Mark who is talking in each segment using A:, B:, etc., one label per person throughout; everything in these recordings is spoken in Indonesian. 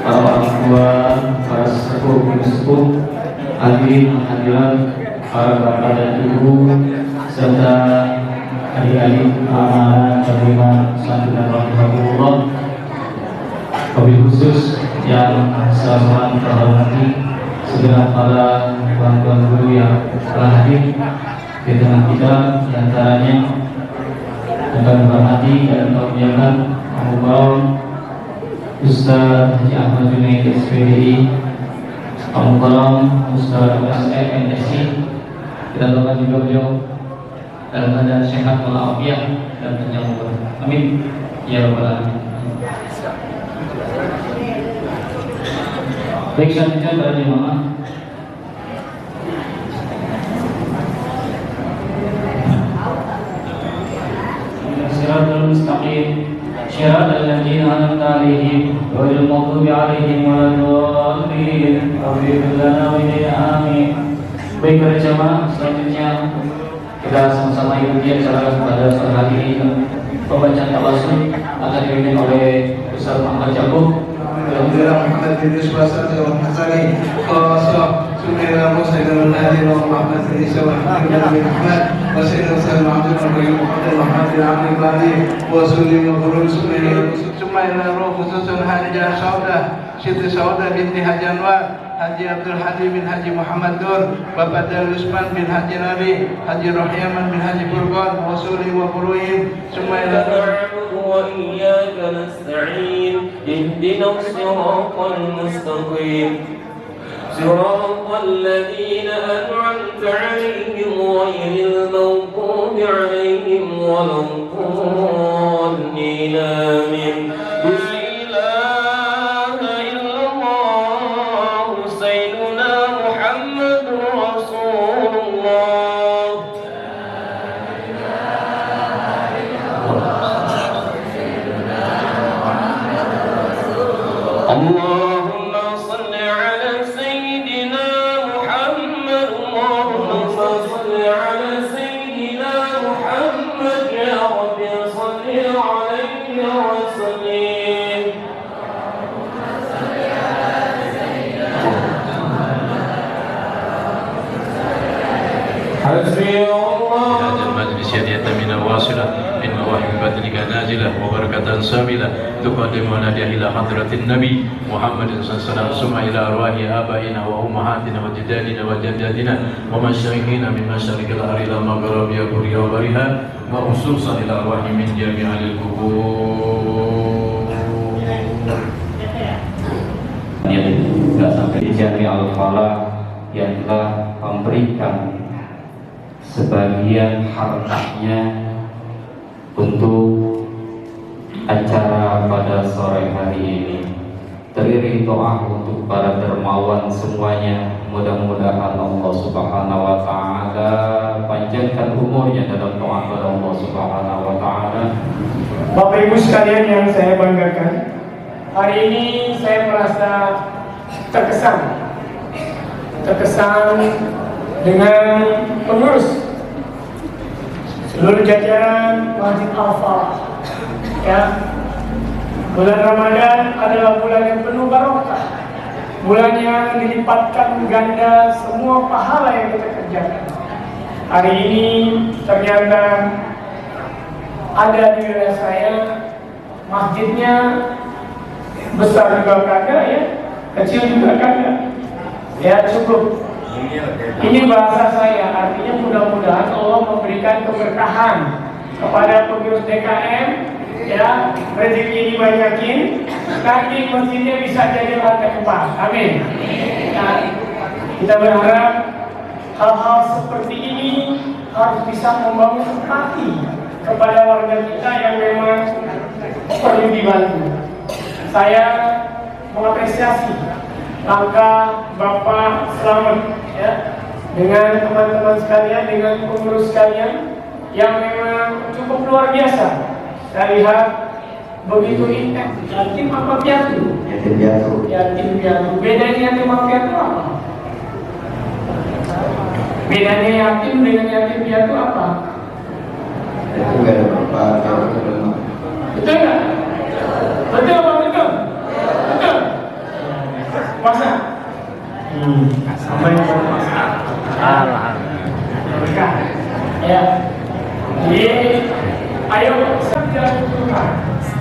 A: para orang tua, para sepuh, hadirin hadirat, para bapak dan ibu, serta adik-adik amanah terima santunan rahmatullah. Wabil khusus yang saya hormati segenap para tuan-tuan guru yang telah hadir di tengah kita, di antaranya akan menghormati dan memuliakan Al-Mubarak Ustaz Haji Ahmad Junaid SPDI, Al-Mubarak Ustaz MSI. Kita doakan juga beliau dalam keadaan sehat walafiat dan panjang umur. Amin ya rabbal alamin. Baik, selanjutnya para jemaah, Siratal Mustaqim, Siratal ladzina an'amta 'alaihim ghairil maghdubi 'alaihim waladdallin. Amin. Amin. Baik para jemaah, selanjutnya kita sama-sama ikuti acara pada sore hari ini. Pembacaan tawasul akan dipimpin oleh Ustaz Muhammad Jakub.
B: Alhamdulillah Muhammad bin Yusuf Al Hasani Khawasah Sunnah Musayyid al-Hadi wa Muhammad bin Yusuf Al-Hadi bin Ahmad wa Sayyid Al-Muhammad bin Muhammad bin Abdul Bari wa Sunni wa Guru Sunnah Sumayla Roh khususun Haji Saudah Siti Saudah binti Haji Anwar, Haji Abdul Hadi bin Haji Muhammad Nur, Bapak Darusman bin Haji Nabi, Haji Rahyaman bin Haji Furqan, Wasuli wa Furuin, Sumayla wa iyyaka nasta'in, ihdinas siratal mustaqim, siratal ladzina an'amta 'alaihim ghairil maghdubi 'alaihim waladdallin. Amin. Allahumma salli ala Sayyidina Muhammad, Allahumma salli ala Sayyidina Muhammad, ya Rabbi salli alaihi wa sallim. Hasbi Allah. Hadal majlis yadiyatan minal wasilah min mawahib badlika nazilah wa barakatan sabilah tuqaddimuna ila hadratin Nabi Muhammad sallallahu alaihi wasallam ila arwahi abaina wa ummahatina wa jadadina wa jaddatina wa masyayikhina min masyariqil ardi ila magharibiha wa bariha wa khususan ila arwahi min jami'il qubur.
A: Yang tidak sampai di jari al-falah yang telah memberikan sebagian hartanya untuk acara pada sore hari ini. Teriring doa untuk para dermawan semuanya. Mudah-mudahan Allah Subhanahu wa taala panjangkan umurnya dalam doa kepada Allah Subhanahu wa taala.
C: Bapak Ibu sekalian yang saya banggakan, hari ini saya merasa terkesan dengan pengurus seluruh jajaran Masjid Al-Falah. Ya, bulan Ramadan adalah bulan yang penuh barokah, bulan yang dilipatkan ganda semua pahala yang kita kerjakan. Hari ini ternyata ada di wilayah saya, masjidnya besar juga kagak ya, kecil juga kagak, ya cukup. Ini bahasa saya, artinya mudah-mudahan Allah memberikan keberkahan kepada pengurus DKM, ya, rezeki dibanyakin, nanti masjidnya bisa jadi lantai 4. Amin. Nah, kita berharap hal-hal seperti ini harus bisa membangun empati kepada warga kita yang memang perlu dibantu. Saya mengapresiasi langkah Bapak Slamet ya, dengan teman-teman sekalian, dengan pengurus sekalian yang memang cukup luar biasa. Saya lihat begitu intens. Yatim apa piatu?
D: Yatim piatu.
C: Yatim piatu. Bedanya yatim sama piatu apa? Bedanya yatim dengan yatim piatu apa?
D: Itu nggak ada bapak, kalau itu belum.
C: Betul nggak? Betul apa betul? Betul. Puasa. Sampai puasa. Alhamdulillah. Ya. Jadi, ayo kita lakukan.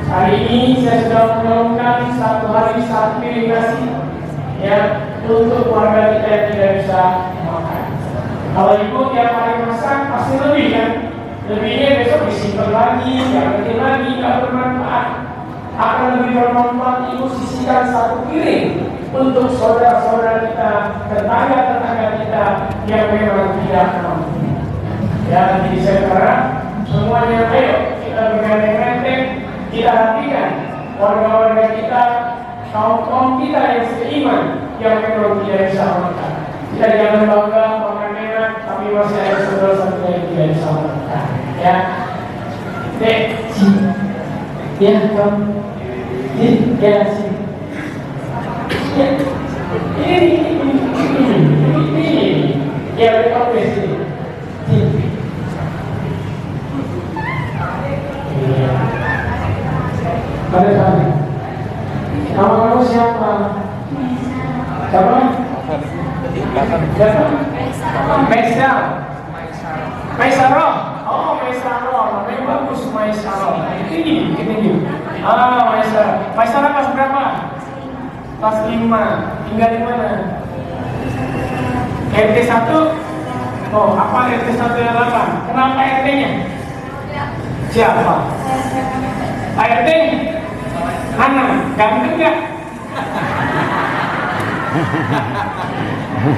C: Hari ini saya sudah melakukan satu hari satu piring nasi ya untuk warga kita yang tidak bisa makan. Kalau ibu tiap hari masak pasti lebih kan? Lebihnya besok disimpan lagi, diambil lagi, nggak bermanfaat. Akan lebih bermanfaat ibu sisihkan satu piring untuk saudara-saudara kita, tetangga-tetangga kita yang memang tidak mampu. Ya, jadi saya harap semuanya ayo kita bergandeng-gandeng, kita hatikan warga-warga kita, kaum kita yang seiman yang memang tidak bisa makan. Kita jangan bangga makan enak, tapi masih ada saudara-saudara yang tidak bisa makan. Ya, ya, kamu, ya, sih. Ya, ini, ya, betul sih. Pada saat nama kamu siapa? Siapa? Maisar. Maisaro. Oh, Maisaro. Namanya bagus, Maisaro. Tinggi. Maisar. Maisar kelas berapa? Kelas 5. Tinggal di mana? RT 1. Oh, apa RT 108? Kenapa RT-nya? Siapa? ART? Mana? Ganteng gak?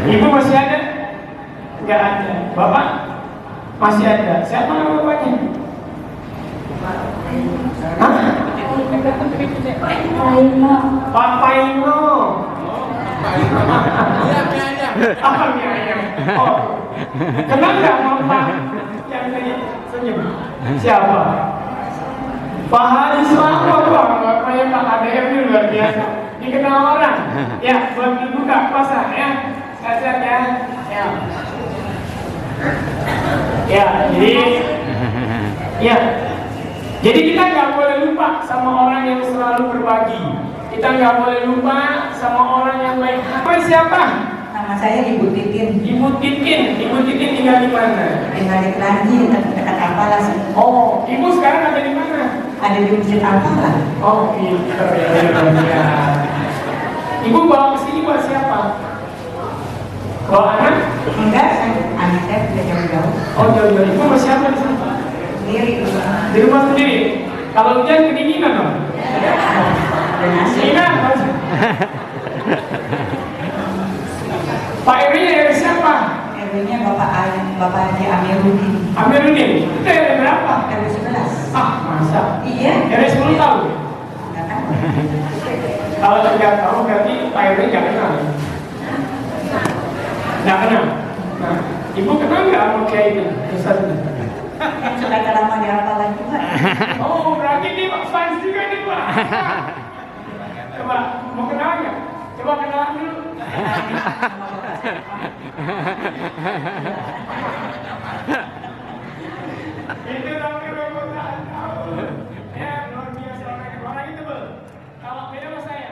C: Ibu masih ada? Gak ada. Bapak? Masih ada. Siapa nama bapaknya? Hah? Pak Paino. Oh, kenal gak Bapak yang tadi senyum? Siapa? Pak Haris Pak ADM ini luar biasa. Dikenal orang. Ya, buat dibuka puasa ya. Sehat ya. Ya, jadi kita nggak boleh lupa sama orang yang selalu berbagi. Kita nggak boleh lupa sama orang yang baik. Apa siapa?
E: Nama saya Ibu Titin.
C: Ibu Titin tinggal di mana?
E: Tinggal di Kelanji, dekat Ampala sih.
C: Oh, ibu sekarang ada di mana?
E: Ada di Masjid Ampala.
C: Oh, pinter ya. Ibu bawa ke sini buat siapa? Bawa anak?
E: Enggak, anak saya sudah jauh-jauh.
C: Oh, jauh-jauh. Ibu sama siapa di sana?
E: Sendiri.
C: Di rumah sendiri. Kalau hujan kedinginan dong. Kedinginan. Pak RW-nya dari siapa?
E: RW-nya Bapak Haji Amiruddin.
C: Amiruddin. Itu RW berapa?
E: RW 11.
C: Ah, masa?
E: Iya.
C: RW 10 tahun.
E: Enggak tahu.
C: Kalau tidak tahu berarti Pak RW nggak kenal. Nggak kenal. Nah, ibu kenal nggak sama Kiai itu?
E: Sudah lama di Ampala juga.
C: Oh, berarti dia Pak fans juga nih Pak. Coba, mau kenal nggak? Coba kenalan dulu. Itu namanya robotan. Ya, luar biasa orang itu bel. Kalau beda sama saya,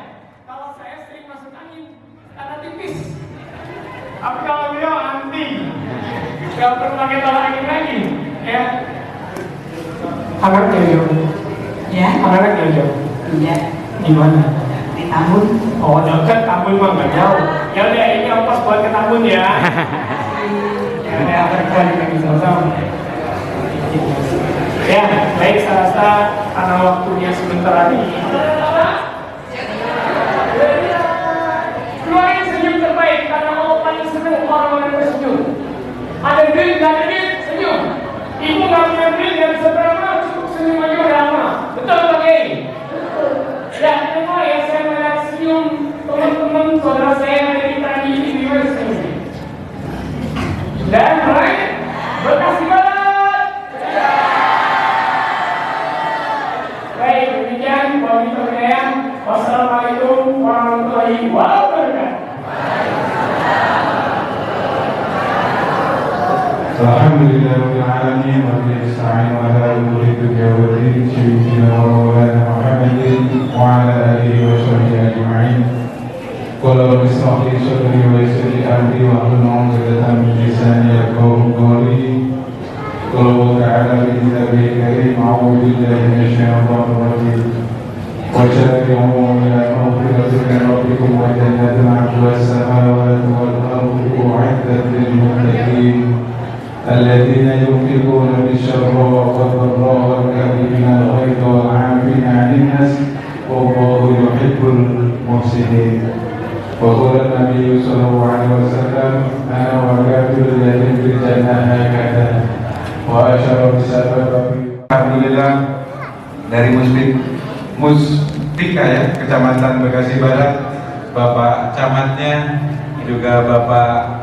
C: kalau saya sering masuk angin karena tipis. Tapi kalau dia anti, nggak perlu pakai tolak angin lagi, ya. Anaknya jauh.
E: Ya?
C: Anaknya jauh.
E: Iya.
C: Di mana?
E: Di Tambun.
C: Oh, dekat Tambun mah nggak jauh. Ya udah, ini ongkos buat ke Tambun ya. Ya udah, berkali lagi sama-sama. Ya, baik, saya rasa karena waktunya sebentar lagi. Keluarin senyum terbaik karena mau paling seneng orang-orang tersenyum. Ada duit, nggak ada duit, senyum.
F: الحمد لله رب العالمين وبه نستعين على امور الدنيا والدين سيدنا ومولانا محمد وعلى اله وصحبه اجمعين. قال رب اشرح لي صدري ويسر لي امري واحلل عقدة من لساني يفقهوا قولي. قال الله تعالى في كتابه الكريم اعوذ بالله من الشيطان الرجيم وسارعوا إلى مغفرة من ربكم وجنة عرضها السماوات والأرض أعدت للمتقين الذين ينفقون بالسراء والضراء والكاظمين الغيظ والعافين عن الناس والله يحب المحسنين. وقال النبي صلى الله عليه وسلم أنا وكافر اليتيم في الجنة هكذا وأشار بسبب.
G: Alhamdulillah dari Mustika ya, Kecamatan Bekasi Barat, Bapak Camatnya, juga Bapak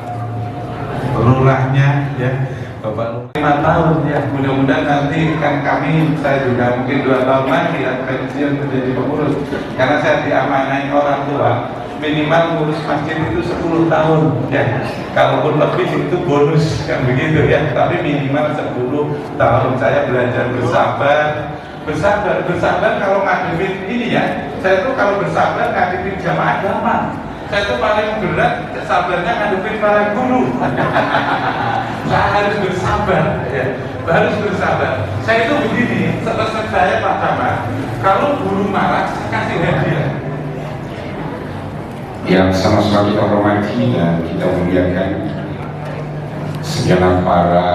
G: Lurahnya ya, Bapak 5 tahun ya, mudah-mudahan nanti kan kami, saya juga mungkin 2 tahun lagi ya, pensiun menjadi pengurus, karena saya diamanai orang tua minimal ngurus masjid itu 10 tahun ya, kalaupun lebih itu bonus kan begitu ya, tapi minimal 10 tahun saya belajar bersabar kalau ngadepin ini ya, saya tuh kalau bersabar ngadepin jamaah gampang, saya tuh paling berat sabarnya ngadepin para guru. Saya harus bersabar ya, harus bersabar. Saya itu begini, setelah saya Pak Camat, kalau guru marah saya kasih hadiah.
H: Yang sama-sama kita hormati dan kita muliakan segenap para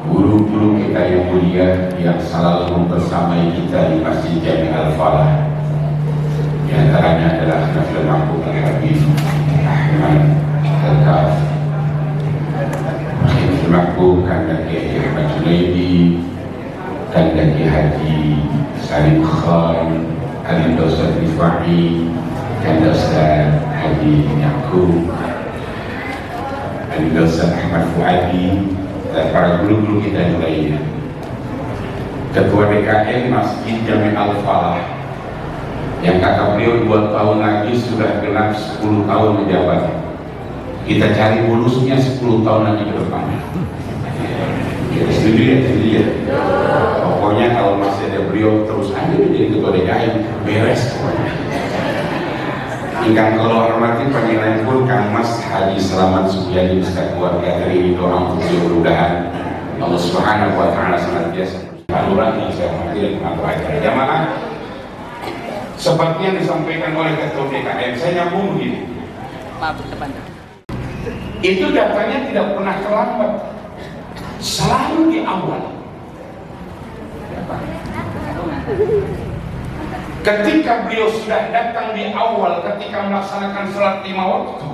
H: guru-guru kita yang mulia yang selalu membersamai kita di Masjid Jami Al-Falah. Di antaranya adalah Nafil Mahbub Al-Habib Ahmad Al-Kaf, Nafil Mahbub Kandaki Ahmad Junaidi, Kandaki Haji Salim Khan, Alim Dosa Rifai, Kandosa Haji Yaqub, Alim Dosa Ahmad Fuadi, dan para guru-guru kita yang lainnya. Ketua DKM Masjid Jami Al-Falah yang kata beliau 2 tahun lagi sudah genap 10 tahun menjabat. Kita cari bonusnya 10 tahun lagi ke depan. Jadi setuju ya? Pokoknya kalau masih ada beliau terus aja menjadi ketua DKM, beres pokoknya. Ingkang kalau hormati panggilan pun Kang Mas Haji Selamat Subyadi beserta keluarga dari doa untuk mudah-mudahan Allah Subhanahu wa taala senantiasa Lurah yang saya hormati dan mengatur acara jamaah. Seperti yang disampaikan oleh Ketua DKM, saya nyambung begini. Itu datanya tidak pernah terlambat, selalu di awal. Ketika beliau sudah datang di awal, ketika melaksanakan sholat 5 waktu,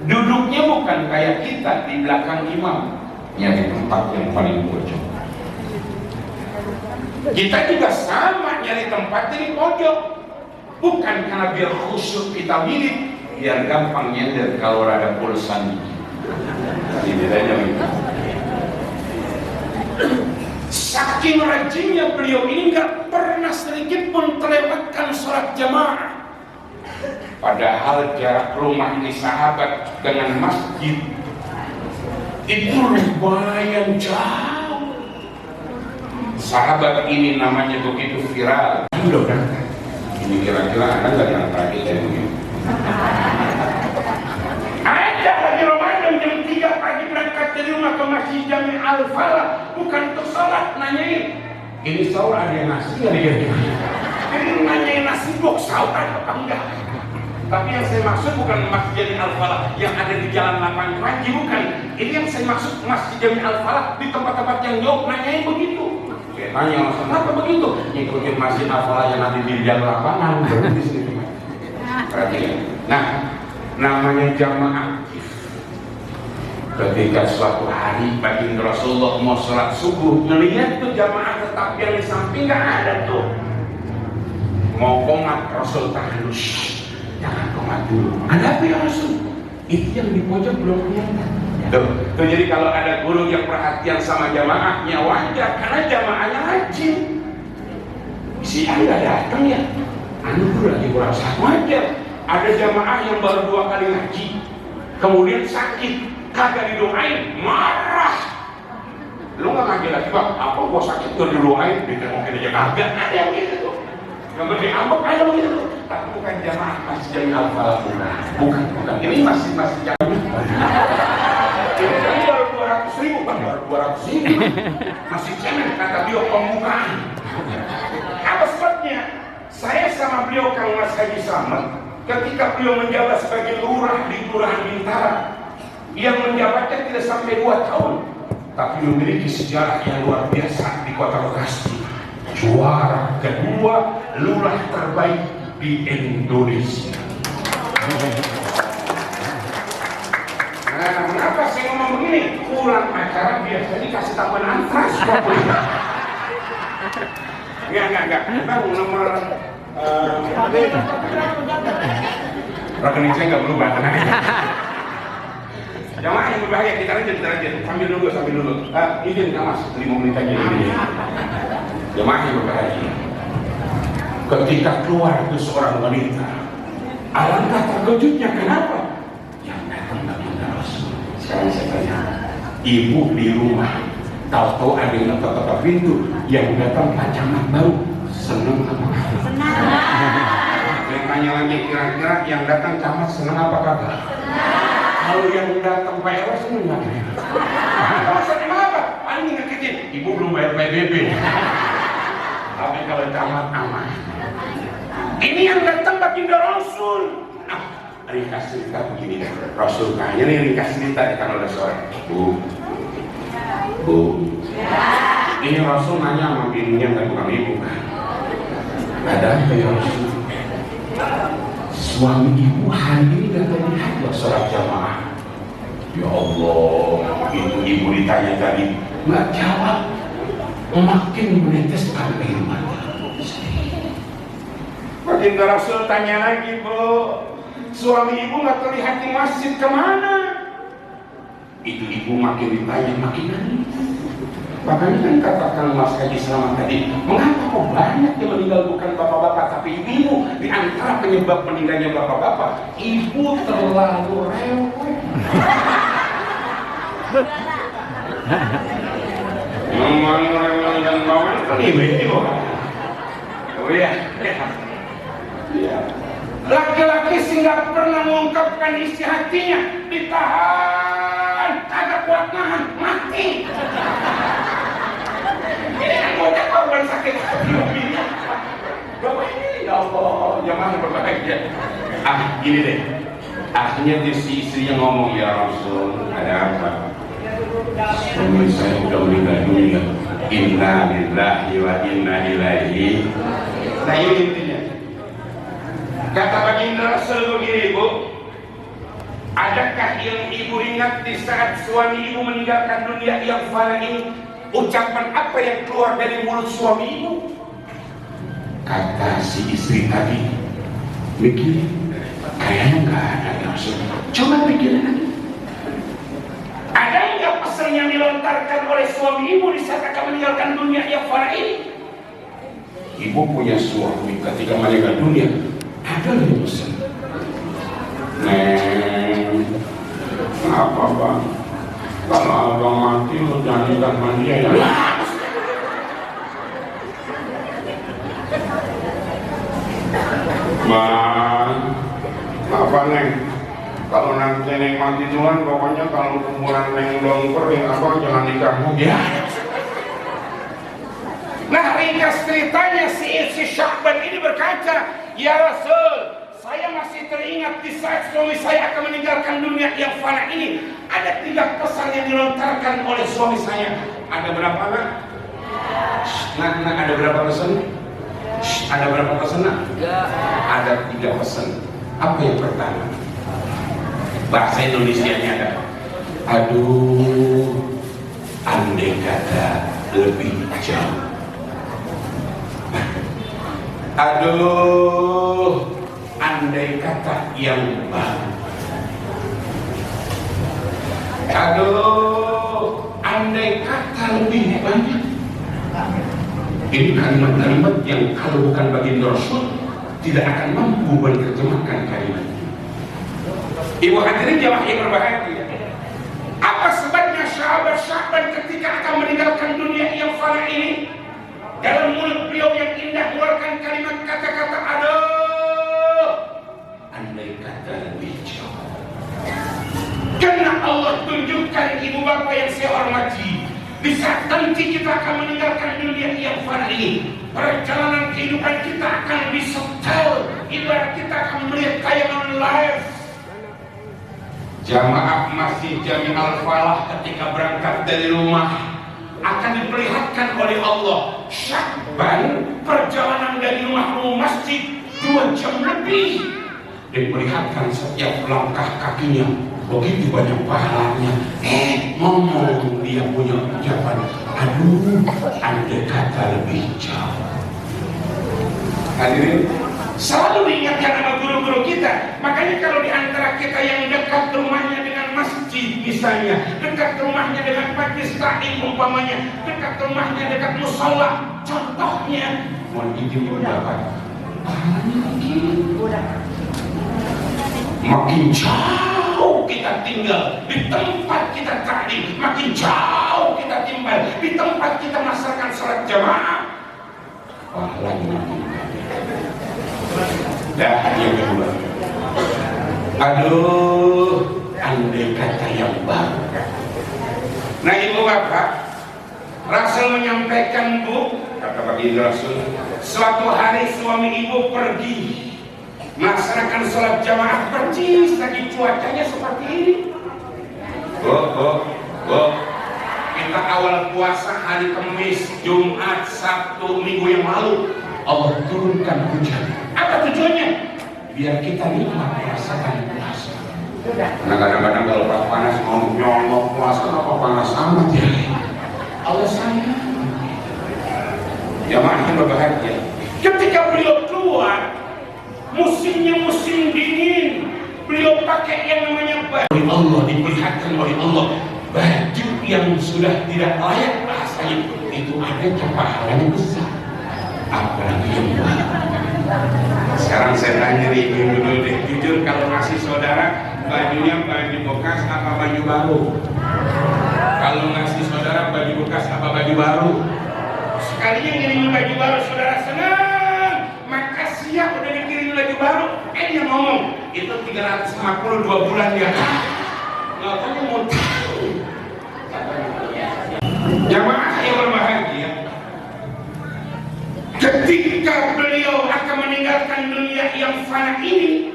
H: duduknya bukan kayak kita di belakang imam, nyari tempat yang paling pojok. Kita juga sama nyari tempat di pojok, bukan karena biar khusyuk kita mirip, biar gampang nyender kalau ada pulsa nih. Jadi bedanya begitu. Saking rajinnya beliau ini nggak pernah sedikit pun terlewatkan sholat jamaah. Padahal jarak rumah ini sahabat dengan masjid itu lumayan jauh. Sahabat ini namanya begitu viral. Sudah berangkat. Ini kira-kira Anda nggak yang terakhir saya begini. Ada hari Ramadan jam 3 pagi berangkat dari rumah ke Masjid Jami Al-Falah, bukan untuk sholat, nanyain ini sahur ada yang nasi nggak dikira-kira? Ini nanyain nasi box sahur ada apa enggak? Tapi yang saya maksud bukan Masjid Jami Al-Falah yang ada di Jalan Lapangan Kranji, bukan. Ini yang saya maksud Masjid Jami Al-Falah di tempat-tempat yang jauh, nanyain begitu. Saya tanya langsung, kenapa begitu? Ngikutin Masjid Al-Falah yang ada di Jalan Lapangan, baru di sini. Perhatikan. Nah, namanya jamaah aktif. Ketika suatu hari baginda Rasulullah mau sholat subuh, melihat tuh jamaah tetap yang di samping nggak ada tuh. Mau komat Rasul tahanus, jangan komat dulu. Ada apa ya Rasul? Itu yang di pojok belum kelihatan. Tuh, jadi kalau ada guru yang perhatian sama jamaahnya wajar, karena jamaahnya rajin. Si Anda datang ya, anu guru lagi kurang satu wajar. Ada jamaah yang baru 2 kali ngaji, kemudian sakit. kagak didoain, marah. Lu nggak ngaji lagi bang, apa gua sakit gak didoain, ditengokin aja kagak, ada yang gitu. Yang penting ambek ada yang gitu. Tapi bukan jamaah masjid Jami Al-Falah, bukan. Ini masih jamaah. Ini kan baru 200.000 bang, baru 200.000. Masih cemen kata beliau pembukaan. Apa sebabnya? Saya sama beliau Kang Mas Haji Slamet, ketika beliau menjabat sebagai lurah di Kelurahan Bintara, yang menjabatnya tidak sampai 2 tahun, tapi memiliki sejarah yang luar biasa di Kota Bekasi. Juara kedua lurah terbaik di Indonesia. Nah, kenapa saya ngomong begini? Pulang acara biasanya dikasih tambahan antras. Enggak. Bang, nomor rekening saya nggak berubah. Jamaah yang berbahaya, kita lanjut. Sambil dulu. Izin Kang Mas, 5 menit aja ini. Jamaah yang berbahaya. Ketika keluar itu seorang wanita, alangkah terkejutnya. Kenapa? Yang datang baginda Rasul. Sekarang saya tanya, ibu di rumah, tahu ada yang ketok pintu, yang datang pacangan baru, senang apa? Senang. Saya tanya lagi, kira-kira yang datang camat senang apa kagak? Kalau yang datang Pak RW senang nggak? Senang apa? Paling ngeketin, ibu belum bayar PBB. Tapi kalau camat aman. Ini yang datang baginda Rasul. Ringkas cerita begini deh. Rasul tanya nih, ringkas cerita ya kan oleh seorang Bu. Ini Rasul nanya sama bininya, kan bukan ibu kan? Ada apa ya Rasul? Suami ibu hari ini gak terlihat buat sholat jamaah. Ya Allah, itu ibu ditanya tadi nggak jawab, makin meneteskan air mata. Baginda Rasul tanya lagi, Bu, suami ibu nggak terlihat di masjid, kemana? Itu ibu makin ditanya makin nangis. Makanya kan katakan Mas Haji Slamet tadi, mengapa kok banyak yang meninggal bukan bapak-bapak tapi ibu? Di antara penyebab meninggalnya bapak-bapak, ibu terlalu rewel. Memang rewel dan bawel kan ibu. Oh iya. Laki-laki sih nggak pernah mengungkapkan isi hatinya, ditahan, agak kuat nahan, mati. Ini kan bocah korban sakit hati mobilnya. Bapak ini, ya Allah, jangan berbahagia. Gini deh, akhirnya si istrinya ngomong, ya Rasul, ada apa? Suami saya udah meninggal dunia. Inna lillahi wa inna ilaihi. Nah ini intinya. Kata baginda Rasul begini, Bu, adakah yang ibu ingat di saat suami ibu meninggalkan dunia yang fana ini? Ucapan apa yang keluar dari mulut suami ibu? Kata si istri tadi, mikir, kayaknya nggak ada ya Rasul. Coba pikirin lagi. Ada nggak pesan yang dilontarkan oleh suami ibu di saat akan meninggalkan dunia yang fana ini? Ibu punya suami ketika meninggal dunia, ada yang pesan. Neng, apa bang? Kalau abang mati lu janjikan sama dia ya. Bang, apa Neng? Kalau nanti Neng mati duluan, pokoknya kalau kuburan Neng dongker ya abang jangan nikah lagi. Nah, ringkas ceritanya si Syakban ini berkata, ya Rasul, saya masih teringat di saat suami saya akan meninggalkan dunia yang fana ini. Ada 3 pesan yang dilontarkan oleh suami saya. Ada berapa nak? Nak, ada berapa pesan? Ada berapa pesan nak? Ada 3 pesan. Apa yang pertama? Bahasa Indonesianya ada. Aduh, andai kata lebih jauh. Aduh, andai kata yang baru. Aduh, andai kata lebih banyak. Ini kalimat-kalimat yang kalau bukan baginda Rasul tidak akan mampu menerjemahkan kalimat. Ibu hadirin jamaah yang berbahagia. Sya'ban ketika akan meninggalkan dunia yang fana ini, dalam mulut beliau yang indah mengeluarkan kalimat kata-kata, aduh, andai kata lebih jauh. Karena Allah tunjukkan ibu bapak yang saya hormati, di saat nanti kita akan meninggalkan dunia yang fana ini, perjalanan kehidupan kita akan lebih setel, ibarat kita akan melihat tayangan live. Jamaah Masjid Jami Al-Falah ketika berangkat dari rumah akan diperlihatkan oleh Allah. Sya'ban, perjalanan dari rumah ke masjid 2 jam lebih, diperlihatkan setiap langkah kakinya begitu banyak pahalanya. Ngomong dia punya ucapan, aduh, andai kata lebih jauh. Hadirin, selalu diingatkan sama guru-guru kita. Makanya kalau di antara kita yang dekat rumahnya dengan masjid misalnya, dekat rumahnya dengan majlis taklim umpamanya, dekat rumahnya dekat musola, contohnya, mohon izin dapat makin jauh kita tinggal di tempat kita taklim, makin jauh kita tinggal di tempat kita melaksanakan sholat jamaah, pahalanya makin dan yang kedua, aduh, andai kata yang baru. Nah ibu bapak, Rasul menyampaikan, bu, kata baginda Rasul, suatu hari suami ibu pergi melaksanakan sholat jamaah, persis lagi cuacanya seperti ini. Kita awal puasa hari Kamis, Jumat, Sabtu, Minggu yang lalu, Allah turunkan hujan. Apa tujuannya? Biar kita nikmat merasakan puasa. Karena kadang-kadang kalau panas mau nyolok puasa, apa panas amat ya? Allah sayang. Jamaahnya berbahagia. Ketika beliau keluar, musimnya musim dingin, beliau pakai yang namanya baju Allah, diperlihatkan oleh Allah baju yang sudah tidak layak bahasanya, itu ada pahalanya besar. Apalagi yang baru. Sekarang saya tanya nih, dulu deh, jujur kalau ngasih saudara bajunya baju bekas apa baju baru? Kalau ngasih saudara baju bekas apa baju baru? Sekalinya ngirimin baju baru, saudara senang, makasih ya udah dikirimin baju baru. Dia ngomong itu 352 bulan ya. Nggak tahu mau tahu. Jamaah yang berbahagia, ketika beliau akan meninggalkan dunia yang fana ini,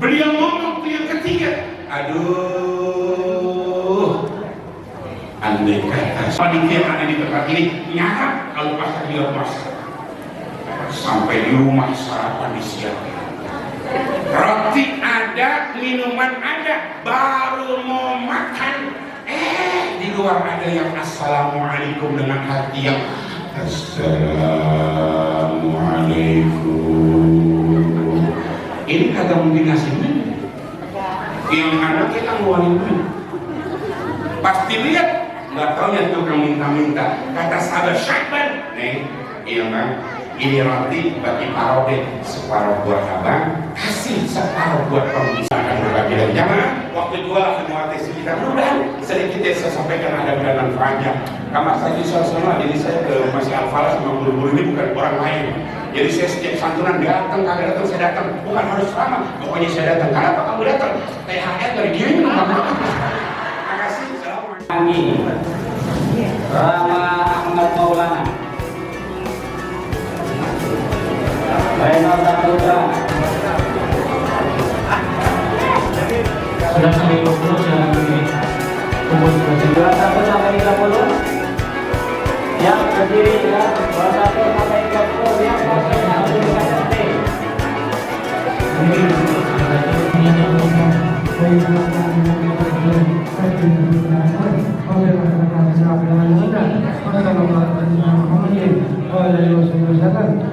H: beliau ngomong yang ketiga, aduh, andai kata panitia yang ada di tempat ini nyarap kalau pas dia masak, sampai di rumah sarapan disiapkan, roti ada, minuman ada, baru mau makan, di luar ada yang assalamualaikum dengan hati yang assalamualaikum. Ini kagak mungkin ngasih minum. Yang ada kita ngeluarin minum. Pasti lihat, nggak tahu ya tukang minta-minta. Kata sahabat Sya'ban, nih, iya bang, ini roti bagi parode, separuh buat abang, kasih separuh buat pembisa. Akan berbagi dan jamaah. Waktu dua muatesi kita mudah sedikit saya sampaikan ada manfaatnya. Kamar saya di sana, jadi saya ke Masjid Al-Falah sama guru-guru ini bukan orang lain. Jadi saya setiap santunan datang, kagak datang saya datang, bukan harus lama, pokoknya saya datang. Kenapa kamu datang? THR dari dia. Terima kasih. Assalamualaikum.
A: Rama Ahmad Maulana, Renal Saputra. Sudah sampai 20 jangan kumpul 21 sampai 30. Yang berdiri ya 21 sampai 30 yang pakai aplikasi T.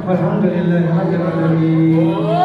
B: Alhamdulillah.